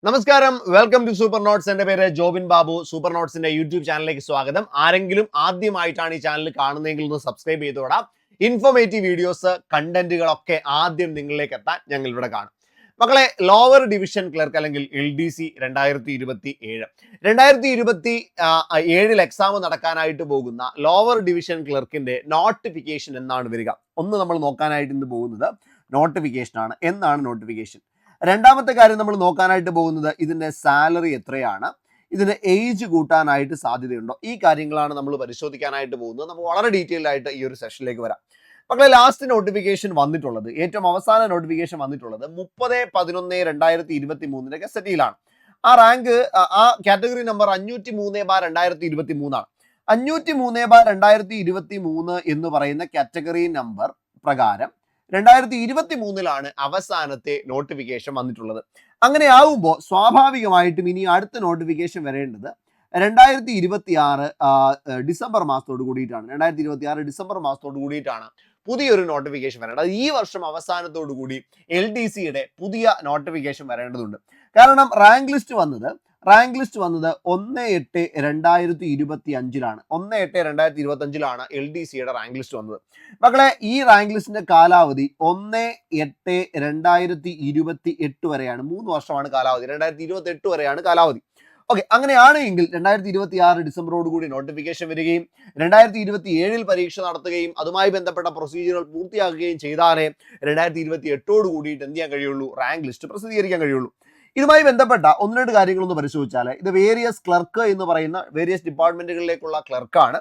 നമസ്കാരം, welcome to super notes. എൻ്റെ പേര് ജോബിൻ ബാബു. സൂപ്പർ നോട്ട്സിന്റെ യൂട്യൂബ് ചാനലിലേക്ക് സ്വാഗതം. ആരെങ്കിലും ആദ്യമായിട്ടാണ് ഈ ചാനൽ കാണുന്നതെങ്കിൽ ഒന്ന് സബ്സ്ക്രൈബ് ചെയ്തോടാം. ഇൻഫോർമേറ്റീവ് വീഡിയോസ്, കണ്ടന്റുകളൊക്കെ ആദ്യം നിങ്ങളിലേക്ക് എത്താൻ ഞങ്ങൾ ഇവിടെ കാണും. മക്കളെ, ലോവർ ഡിവിഷൻ ക്ലർക്ക് അല്ലെങ്കിൽ LDC 2027 എക്സാം നടക്കാനായിട്ട് പോകുന്ന ലോവർ ഡിവിഷൻ ക്ലർക്കിന്റെ നോട്ടിഫിക്കേഷൻ എന്നാണ് വരിക. ഒന്ന് നമ്മൾ നോക്കാനായിട്ട് ഇന്ന് പോകുന്നത് നോട്ടിഫിക്കേഷനാണ്. എന്നാണ് നോട്ടിഫിക്കേഷൻ? രണ്ടാമത്തെ കാര്യം നമ്മൾ നോക്കാനായിട്ട് പോകുന്നത് ഇതിന്റെ സാലറി എത്രയാണ്, ഇതിന് ഏജ് കൂട്ടാനായിട്ട് സാധ്യതയുണ്ടോ, ഈ കാര്യങ്ങളാണ് നമ്മൾ പരിശോധിക്കാനായിട്ട് പോകുന്നത്. നമുക്ക് വളരെ ഡീറ്റെയിൽഡ് ആയിട്ട് ഈ ഒരു സെഷനിലേക്ക് വരാം. മക്കളെ, ലാസ്റ്റ് നോട്ടിഫിക്കേഷൻ വന്നിട്ടുള്ളത്, ഏറ്റവും അവസാന നോട്ടിഫിക്കേഷൻ വന്നിട്ടുള്ളത് 30/11/2023 ഗസറ്റിയിലാണ്. ആ റാങ്ക്, ആ കാറ്റഗറി നമ്പർ 503/2023 ആണ്. 503/2023 എന്ന് പറയുന്ന കാറ്റഗറി നമ്പർ പ്രകാരം 2023 അവസാനത്തെ നോട്ടിഫിക്കേഷൻ വന്നിട്ടുള്ളത്. അങ്ങനെ ആവുമ്പോൾ സ്വാഭാവികമായിട്ടും ഇനി അടുത്ത നോട്ടിഫിക്കേഷൻ വരേണ്ടത് 2026 ഡിസംബർ മാസത്തോട് കൂടിയിട്ടാണ്. 2026 ഡിസംബർ മാസത്തോട് കൂടിയിട്ടാണ് പുതിയൊരു നോട്ടിഫിക്കേഷൻ വരേണ്ടത്. ഈ വർഷം അവസാനത്തോടു കൂടി LDC പുതിയ നോട്ടിഫിക്കേഷൻ വരേണ്ടതുണ്ട്. കാരണം റാങ്ക് ലിസ്റ്റ് വന്നത് 1/8/2025 1/8/2025 LDC റാങ്ക് ലിസ്റ്റ് വന്നത്. മക്കളെ, ഈ റാങ്ക് ലിസ്റ്റിന്റെ കാലാവധി 1/8/2028 വരെയാണ്. 3 വർഷമാണ് കാലാവധി. 2028 വരെയാണ് കാലാവധി. ഓക്കെ, അങ്ങനെയാണെങ്കിൽ 2026 ഡിസംബറോട് കൂടി നോട്ടിഫിക്കേഷൻ വരികയും 2027 പരീക്ഷ നടത്തുകയും അതുമായി ബന്ധപ്പെട്ട പ്രൊസീജിയറുകൾ പൂർത്തിയാക്കുകയും ചെയ്താലേ 2028 കൂടിയിട്ട് എന്ത് ചെയ്യാൻ കഴിയുള്ളൂ? റാങ്ക് ലിസ്റ്റ് പ്രസിദ്ധീകരിക്കാൻ കഴിയുള്ളൂ. ഇതുമായി ബന്ധപ്പെട്ട ഒന്ന് രണ്ട് കാര്യങ്ങളൊന്ന് പരിശോധിച്ചാൽ, ഇത് വേരിയസ് ക്ലർക്ക് എന്ന് പറയുന്ന വേരിയസ് ഡിപ്പാർട്ട്മെന്റുകളിലേക്കുള്ള ക്ലർക്കാണ്.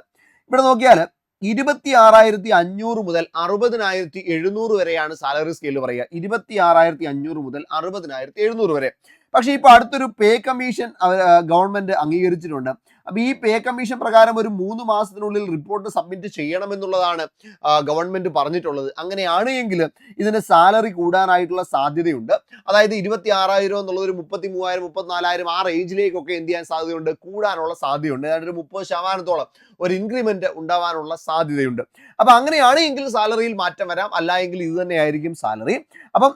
ഇവിടെ നോക്കിയാൽ 26,500 മുതൽ 60,700 വരെയാണ് സാലറി സ്കെയിൽ പറയുക. 26,500 മുതൽ 60,700 വരെ. പക്ഷേ ഇപ്പോൾ അടുത്തൊരു പേ കമ്മീഷൻ ഗവൺമെന്റ് അംഗീകരിച്ചിട്ടുണ്ട്. അപ്പൊ ഈ പേ കമ്മീഷൻ പ്രകാരം ഒരു 3 മാസത്തിനുള്ളിൽ റിപ്പോർട്ട് സബ്മിറ്റ് ചെയ്യണമെന്നുള്ളതാണ് ഗവൺമെന്റ് പറഞ്ഞിട്ടുള്ളത്. അങ്ങനെയാണ് എങ്കിൽ ഇതിന്റെ സാലറി കൂടാനായിട്ടുള്ള സാധ്യതയുണ്ട്. അതായത് 26,000 എന്നുള്ളത് ഒരു 33,000 34,000 ആ റേഞ്ചിലേക്കൊക്കെ എന്ത് ചെയ്യാൻ സാധ്യതയുണ്ട്? കൂടാനുള്ള സാധ്യതയുണ്ട്. ഏതാണ്ട് ഒരു 30% ഒരു ഇൻക്രിമെന്റ് ഉണ്ടാവാനുള്ള സാധ്യതയുണ്ട്. അപ്പൊ അങ്ങനെയാണ് എങ്കിൽ സാലറിയിൽ മാറ്റം വരാം. അല്ല എങ്കിൽ ഇത് തന്നെയായിരിക്കും സാലറി. അപ്പം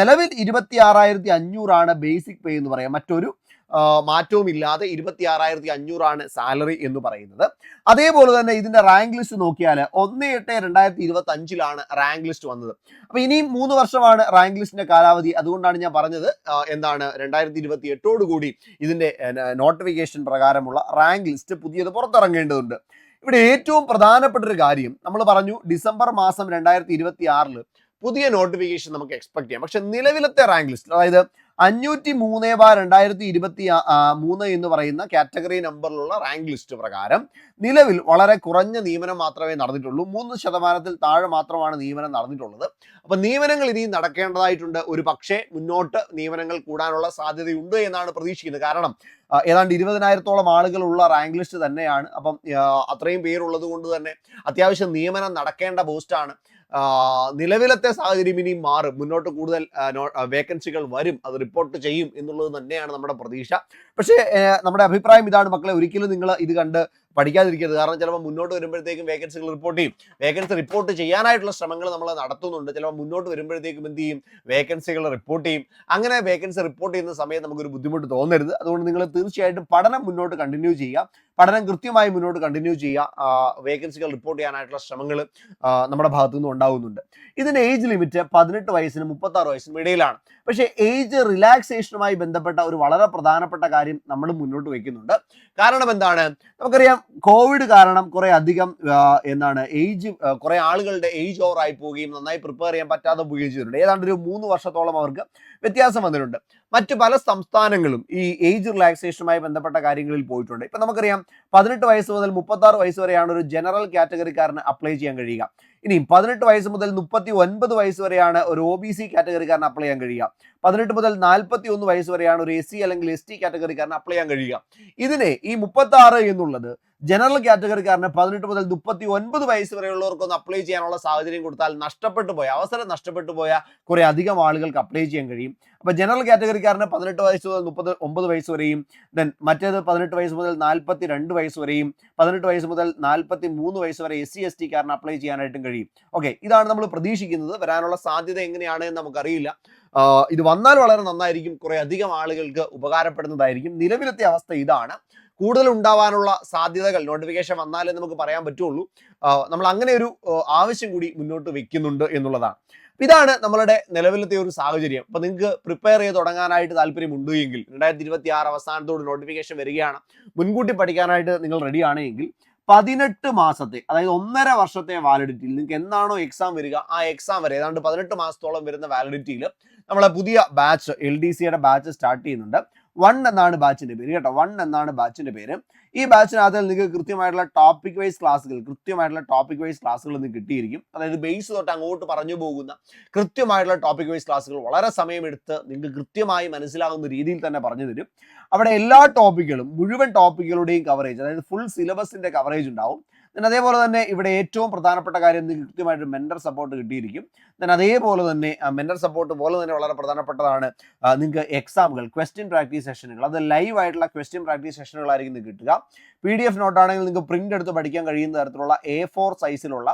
നിലവിൽ 26,500 ബേസിക് പേ എന്ന് പറയാം. മറ്റൊരു മാറ്റവും ഇല്ലാതെ 26,500 സാലറി എന്ന് പറയുന്നത്. അതേപോലെ തന്നെ ഇതിന്റെ റാങ്ക് ലിസ്റ്റ് നോക്കിയാൽ 1/8/2025 റാങ്ക് ലിസ്റ്റ് വന്നത്. അപ്പൊ ഇനിയും 3 വർഷമാണ് റാങ്ക് ലിസ്റ്റിന്റെ കാലാവധി. അതുകൊണ്ടാണ് ഞാൻ പറഞ്ഞത് എന്താണ് 2028 കൂടി ഇതിന്റെ നോട്ടിഫിക്കേഷൻ പ്രകാരമുള്ള റാങ്ക് ലിസ്റ്റ് പുതിയത് പുറത്തിറങ്ങേണ്ടതുണ്ട്. ഇവിടെ ഏറ്റവും പ്രധാനപ്പെട്ട ഒരു കാര്യം നമ്മൾ പറഞ്ഞു, ഡിസംബർ മാസം 2026 പുതിയ നോട്ടിഫിക്കേഷൻ നമുക്ക് എക്സ്പെക്ട് ചെയ്യാം. പക്ഷെ നിലവിലത്തെ റാങ്ക് ലിസ്റ്റ്, അതായത് 503/2023 എന്ന് പറയുന്ന കാറ്റഗറി നമ്പറിലുള്ള റാങ്ക് ലിസ്റ്റ് പ്രകാരം നിലവിൽ വളരെ കുറഞ്ഞ നിയമനം മാത്രമേ നടന്നിട്ടുള്ളൂ. 3% താഴെ മാത്രമാണ് നിയമനം നടന്നിട്ടുള്ളത്. അപ്പൊ നിയമനങ്ങൾ ഇനിയും നടക്കേണ്ടതായിട്ടുണ്ട്. ഒരു പക്ഷേ മുന്നോട്ട് നിയമനങ്ങൾ കൂടാനുള്ള സാധ്യതയുണ്ട് എന്നാണ് പ്രതീക്ഷിക്കുന്നത്. കാരണം ഏതാണ്ട് 20,000-ഓളം ആളുകളുള്ള റാങ്ക് ലിസ്റ്റ് തന്നെയാണ്. അപ്പം അത്രയും പേരുള്ളത് കൊണ്ട് തന്നെ അത്യാവശ്യം നിയമനം നടക്കേണ്ട പോസ്റ്റാണ്. നിലവിലത്തെ സാഹചര്യം ഇനിയും മാറും. മുന്നോട്ട് കൂടുതൽ വേക്കൻസികൾ വരും, അത് റിപ്പോർട്ട് ചെയ്യും എന്നുള്ളത് തന്നെയാണ് നമ്മുടെ പ്രതീക്ഷ. പക്ഷേ നമ്മുടെ അഭിപ്രായം ഇതാണ് മക്കളെ, ഒരിക്കലും നിങ്ങൾ ഇത് കണ്ട് പഠിക്കാതിരിക്കരുത്. കാരണം ചിലപ്പോൾ മുന്നോട്ട് വരുമ്പോഴത്തേക്കും വേക്കൻസികൾ റിപ്പോർട്ട് ചെയ്യും. വേക്കൻസി റിപ്പോർട്ട് ചെയ്യാനായിട്ടുള്ള ശ്രമങ്ങൾ നമ്മൾ നടത്തുന്നുണ്ട്. ചിലപ്പോൾ മുന്നോട്ട് വരുമ്പോഴത്തേക്കും എന്ത് ചെയ്യും? വേക്കൻസികൾ റിപ്പോർട്ട് ചെയ്യും. അങ്ങനെ വേക്കൻസി റിപ്പോർട്ട് ചെയ്യുന്ന സമയത്ത് നമുക്കൊരു ബുദ്ധിമുട്ട് തോന്നരുത്. അതുകൊണ്ട് നിങ്ങൾ തീർച്ചയായിട്ടും പഠനം മുന്നോട്ട് കണ്ടിന്യൂ ചെയ്യുക. പഠനം കൃത്യമായി മുന്നോട്ട് കണ്ടിന്യൂ ചെയ്യുക. വേക്കൻസികൾ റിപ്പോർട്ട് ചെയ്യാനായിട്ടുള്ള ശ്രമങ്ങൾ നമ്മുടെ ഭാഗത്തു നിന്ന് ഉണ്ടാകുന്നുണ്ട്. ഇതിന്റെ ഏജ് ലിമിറ്റ് 18 വയസ്സിനും 36 വയസ്സിനും ഇടയിലാണ്. പക്ഷേ ഏജ് റിലാക്സേഷനുമായി ബന്ധപ്പെട്ട ഒരു വളരെ പ്രധാനപ്പെട്ട കാര്യം നമ്മൾ മുന്നോട്ട് വയ്ക്കുന്നുണ്ട്. കാരണം എന്താണ്? നമുക്കറിയാം, കോവിഡ് കാരണം കുറെ അധികം കുറെ ആളുകളുടെ ഏജ് ഓവർ ആയി പോവുകയും നന്നായി പ്രിപ്പയർ ചെയ്യാൻ പറ്റാതെ പോവുകയും ചെയ്തിട്ടുണ്ട്. ഏതാണ്ട് ഒരു 3 വർഷത്തോളം അവർക്ക് വ്യത്യാസം വന്നിട്ടുണ്ട്. മറ്റു പല സംസ്ഥാനങ്ങളും ഈ ഏജ് റിലാക്സേഷനുമായി ബന്ധപ്പെട്ട കാര്യങ്ങളിൽ പോയിട്ടുണ്ട്. ഇപ്പൊ നമുക്കറിയാം, 18 വയസ്സ് മുതൽ 36 വയസ്സ് വരെയാണ് ഒരു ജനറൽ കാറ്റഗറിക്കാരന് അപ്ലൈ ചെയ്യാൻ കഴിയുക. ഇനി 18 വയസ്സ് മുതൽ 39 വയസ്സ് വരെയാണ് ഒരു OBC കാറ്റഗറിക്കാരന് അപ്ലൈ ചെയ്യാൻ കഴിയുക. 18 മുതൽ 41 വയസ്സ് വരെയാണ് ഒരു SC അല്ലെങ്കിൽ ST കാറ്റഗറിക്കാരന് അപ്ലൈ ചെയ്യാൻ കഴിയുക. ഇതിനെ ഈ 36 എന്നുള്ളത് ജനറൽ കാറ്റഗറിക്കാരന് 18 മുതൽ 39 വയസ്സ് വരെയുള്ളവർക്കൊന്ന് അപ്ലൈ ചെയ്യാനുള്ള സാഹചര്യം കൊടുത്താൽ അവസരം നഷ്ടപ്പെട്ടു പോയ കുറെ അധികം ആളുകൾക്ക് അപ്ലൈ ചെയ്യാൻ കഴിയും. അപ്പൊ ജനറൽ കാറ്റഗറിക്കാരന് 18 വയസ്സ് മുതൽ 39 വയസ്സ് വരെയും, ദെൻ മറ്റേത് 18 വയസ്സ് മുതൽ 42 വയസ്സ് വരെയും, 18 വയസ്സ് മുതൽ 43 വയസ്സ് വരെ SC/ST കാരന് അപ്ലൈ ചെയ്യാനായിട്ടും കഴിയും. ഓക്കെ, ഇതാണ് നമ്മൾ പ്രതീക്ഷിക്കുന്നത്. വരാനുള്ള സാധ്യത എങ്ങനെയാണ് എന്ന് നമുക്കറിയില്ല. ഇത് വന്നാൽ വളരെ നന്നായിരിക്കും, കുറെ അധികം ആളുകൾക്ക് ഉപകാരപ്പെടുന്നതായിരിക്കും. നിലവിലത്തെ അവസ്ഥ ഇതാണ്. കൂടുതൽ ഉണ്ടാവാനുള്ള സാധ്യതകൾ നോട്ടിഫിക്കേഷൻ വന്നാലേ നമുക്ക് പറയാൻ പറ്റുള്ളൂ. നമ്മൾ അങ്ങനെ ഒരു ആവശ്യം കൂടി മുന്നോട്ട് വെക്കുന്നുണ്ട് എന്നുള്ളതാണ്. ഇതാണ് നമ്മളുടെ നിലവിലത്തെ ഒരു സാഹചര്യം. അപ്പൊ നിങ്ങൾക്ക് പ്രിപ്പയർ ചെയ്ത് തുടങ്ങാനായിട്ട് താല്പര്യമുണ്ട് എങ്കിൽ 2026 അവസാനത്തോട് നോട്ടിഫിക്കേഷൻ വരികയാണ്, മുൻകൂട്ടി പഠിക്കാനായിട്ട് നിങ്ങൾ റെഡിയാണ് എങ്കിൽ 18 മാസത്തെ, അതായത് 1.5 വർഷത്തെ വാലിഡിറ്റിയിൽ നിങ്ങൾക്ക് എന്നാണോ എക്സാം വരിക ആ എക്സാം വരെ ഏതാണ്ട് 18 മാസത്തോളം വരുന്ന വാലിഡിറ്റിയിൽ നമ്മളെ പുതിയ ബാച്ച് LDCയുടെ ബാച്ച് സ്റ്റാർട്ട് ചെയ്യുന്നുണ്ട്. 1 എന്നാണ് ബാച്ചിന്റെ പേര് കേട്ടോ, 1 എന്നാണ് ബാച്ചിന്റെ പേര്. ഈ ബാച്ചിനകത്ത് നിങ്ങൾക്ക് കൃത്യമായിട്ടുള്ള ടോപ്പിക് വൈസ് ക്ലാസ്സുകൾ നിങ്ങൾക്ക് കിട്ടിയിരിക്കും. അതായത് ബേസ് തൊട്ട് അങ്ങോട്ട് പറഞ്ഞു പോകുന്ന കൃത്യമായിട്ടുള്ള ടോപ്പിക് വൈസ് ക്ലാസ്സുകൾ വളരെ സമയമെടുത്ത് നിങ്ങൾക്ക് കൃത്യമായി മനസ്സിലാകുന്ന രീതിയിൽ തന്നെ പറഞ്ഞു തരും. അവിടെ എല്ലാ ടോപ്പിക്കുകളും, മുഴുവൻ ടോപ്പിക്കുകളുടെയും കവറേജ്, അതായത് ഫുൾ സിലബസിന്റെ കവറേജ് ഉണ്ടാവും. അതേപോലെ തന്നെ ഇവിടെ ഏറ്റവും പ്രധാനപ്പെട്ട കാര്യം നിങ്ങൾക്ക് കൃത്യമായിട്ട് മെന്റർ സപ്പോർട്ട് കിട്ടിയിരിക്കും. അതേപോലെ തന്നെ മെന്റർ സപ്പോർട്ട് പോലെ തന്നെ വളരെ പ്രധാനപ്പെട്ടതാണ് നിങ്ങൾക്ക് എക്സാമുകൾ, ക്വസ്റ്റ്യൻ പ്രാക്ടീസ് സെഷനുകൾ, അത് ലൈവ് ആയിട്ടുള്ള ക്വസ്റ്റ്യൻ പ്രാക്ടീസ് സെഷനുകളായിരിക്കും നിങ്ങൾക്ക് കിട്ടുക. PDF നോട്ടാണെങ്കിൽ നിങ്ങൾക്ക് പ്രിന്റ് എടുത്ത് പഠിക്കാൻ കഴിയുന്ന തരത്തിലുള്ള A4 സൈസിലുള്ള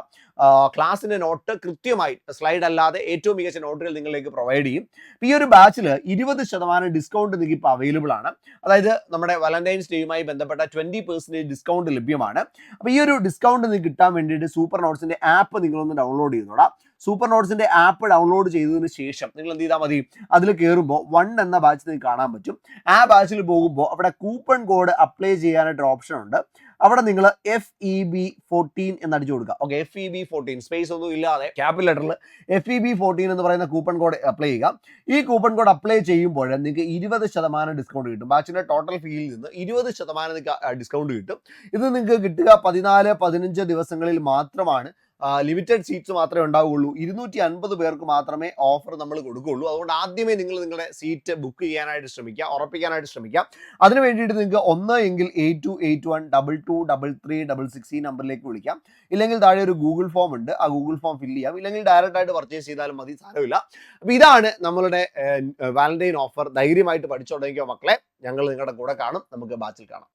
ക്ലാസ്സിന്റെ നോട്ട് കൃത്യമായി സ്ലൈഡ് അല്ലാതെ ഏറ്റവും മികച്ച നോട്ടുകൾ നിങ്ങളിലേക്ക് പ്രൊവൈഡ് ചെയ്യും. ഈ ഒരു ബാച്ചിൽ 20% ഡിസ്കൗണ്ട് നിങ്ങൾക്ക് ഇപ്പോൾ അവൈലബിൾ ആണ്. അതായത് നമ്മുടെ വാലന്റൈൻസ് ഡേയുമായി ബന്ധപ്പെട്ട 20% ഡിസ്കൗണ്ട് ലഭ്യമാണ്. അപ്പോൾ ഈ ഒരു ഡിസ്കൗണ്ട് നിങ്ങൾക്ക് കിട്ടാൻ വേണ്ടിയിട്ട് സൂപ്പർ നോട്ട്സിന്റെ ആപ്പ് നിങ്ങളൊന്ന് ഡൗൺലോഡ് ചെയ്തോളാം. സൂപ്പർ നോട്ട്സിന്റെ ആപ്പ് ഡൗൺലോഡ് ചെയ്തതിന് ശേഷം നിങ്ങൾ എന്ത് ചെയ്താൽ മതി, അതിൽ കയറുമ്പോൾ 1 എന്ന ബാച്ച് നിങ്ങൾക്ക് കാണാൻ പറ്റും. ആ ബാച്ചിൽ പോകുമ്പോൾ അവിടെ കൂപ്പൺ കോഡ് അപ്ലൈ ചെയ്യാനായിട്ട് ഓപ്ഷൻ ഉണ്ട്. അവിടെ നിങ്ങൾ FEB14 എന്ന് അടിച്ചു കൊടുക്കുക. ഓക്കെ, FEB14 സ്പേസ് ഒന്നും ഇല്ലാതെ ക്യാപിറ്റൽ ലെറ്ററിൽ FEB14 എന്ന് പറയുന്ന കൂപ്പൺ കോഡ് അപ്ലൈ ചെയ്യുക. ഈ കൂപ്പൺ കോഡ് അപ്ലൈ ചെയ്യുമ്പോൾ നിങ്ങൾക്ക് 20% ഡിസ്കൗണ്ട് കിട്ടും. ബാച്ചിന്റെ ടോട്ടൽ ഫീയിൽ നിന്ന് 20% നിങ്ങൾക്ക് ഡിസ്കൗണ്ട് കിട്ടും. ഇത് നിങ്ങൾക്ക് കിട്ടുക 14-15 ദിവസങ്ങളിൽ മാത്രമാണ്. ലിമിറ്റഡ് സീറ്റ്സ് മാത്രമേ ഉണ്ടാവുകയുള്ളൂ. 250 പേർക്ക് മാത്രമേ ഓഫർ നമ്മൾ കൊടുക്കുകയുള്ളൂ. അതുകൊണ്ട് ആദ്യമേ നിങ്ങൾ നിങ്ങളുടെ സീറ്റ് ബുക്ക് ചെയ്യാനായിട്ട് ശ്രമിക്കുക, ഉറപ്പിക്കാനായിട്ട് ശ്രമിക്കുക. അതിന് വേണ്ടിയിട്ട് നിങ്ങൾക്ക് 1 എങ്കിൽ 8281223366 ഈ നമ്പറിലേക്ക് വിളിക്കാം. ഇല്ലെങ്കിൽ താഴെ ഒരു ഗൂഗിൾ ഫോം ഉണ്ട്, ആ ഗൂഗിൾ ഫോം ഫില്ല് ചെയ്യാം. ഇല്ലെങ്കിൽ ഡയറക്റ്റ് ആയിട്ട് പർച്ചേസ് ചെയ്താലും മതി, സാരമില്ല. അപ്പോൾ ഇതാണ് നമ്മളുടെ വാലന്റൈൻ ഓഫർ. ധൈര്യമായിട്ട് പഠിച്ചു തുടങ്ങിയോ മക്കളെ, ഞങ്ങൾ നിങ്ങളുടെ കൂടെ കാണും. നമുക്ക് ബാച്ചിൽ കാണാം.